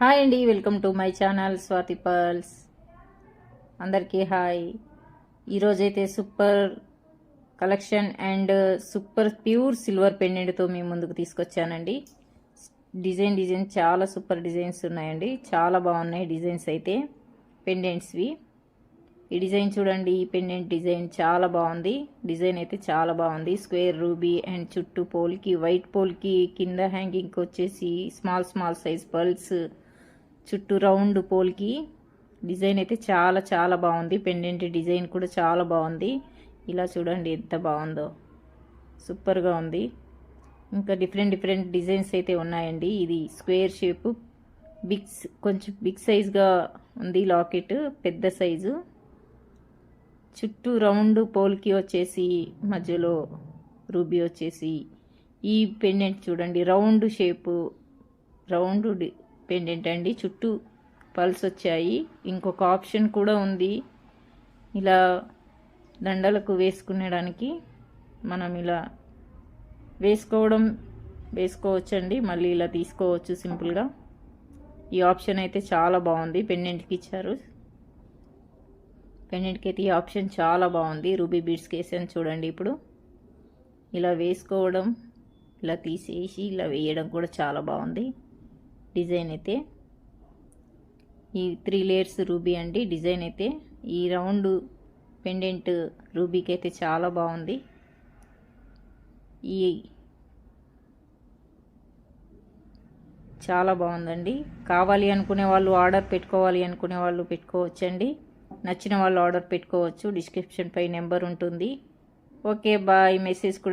Hi అండి, welcome to my channel Swathi pearls. అందరికీ hi. ఈరోజైతే super collection and super pure silver పెండెంట్తో మీ ముందుకు తీసుకొచ్చానండి. డిజైన్ చాలా సూపర్ డిజైన్స్ ఉన్నాయండి, చాలా బాగున్నాయి డిజైన్స్ అయితే పెండెంట్స్వి. ఈ డిజైన్ చూడండి, ఈ పెండెంట్ డిజైన్ చాలా బాగుంది. డిజైన్ అయితే చాలా బాగుంది. స్క్వేర్ రూబీ అండ్ చుట్టూ పోల్కి, వైట్ పోల్కి, కింద హ్యాంగింగ్కి వచ్చేసి స్మాల్ సైజ్ పర్ల్స్, చుట్టూ రౌండ్ పోల్కి డిజైన్ అయితే చాలా చాలా బాగుంది. పెండెంట్ డిజైన్ కూడా చాలా బాగుంది. ఇలా చూడండి ఎంత బాగుందో, సూపర్గా ఉంది. ఇంకా డిఫరెంట్ డిజైన్స్ అయితే ఉన్నాయండి. ఇది స్క్వేర్ షేపు, కొంచెం బిగ్ సైజ్గా ఉంది. లాకెట్ పెద్ద సైజు, చుట్టూ రౌండ్ పోల్కి వచ్చేసి మధ్యలో రూబీ వచ్చేసి. ఈ పెండెంట్ చూడండి, రౌండ్ షేపు, రౌండ్ పెండెంట్ అండి, చుట్టూ పల్స్ వచ్చాయి. ఇంకొక ఆప్షన్ కూడా ఉంది, ఇలా దండలకు వేసుకునేడానికి మనం ఇలా వేసుకోవచ్చండి. మళ్ళీ ఇలా తీసుకోవచ్చు సింపుల్గా. ఈ ఆప్షన్ అయితే చాలా బాగుంది. పెండెంట్కి ఇచ్చారు, పెండెంట్కి అయితే ఈ ఆప్షన్ చాలా బాగుంది. రూబీ బీడ్స్కి వేసాను చూడండి. ఇప్పుడు ఇలా వేసుకోవడం, ఇలా తీసేసి ఇలా వేయడం కూడా చాలా బాగుంది. డిజైన్ అయితే ఈ 3 లేయర్స్ రూబీ అండి. డిజైన్ అయితే ఈ రౌండ్ పెండెంట్ రూబీకి అయితే చాలా బాగుంది. చాలా బాగుందండి. కావాలి అనుకునే వాళ్ళు, ఆర్డర్ పెట్టుకోవాలి అనుకునే వాళ్ళు పెట్టుకోవచ్చండి. నచ్చిన వాళ్ళు ఆర్డర్ పెట్టుకోవచ్చు. డిస్క్రిప్షన్ పై నెంబర్ ఉంటుంది. Okay bye. మెసేజ్ కూడా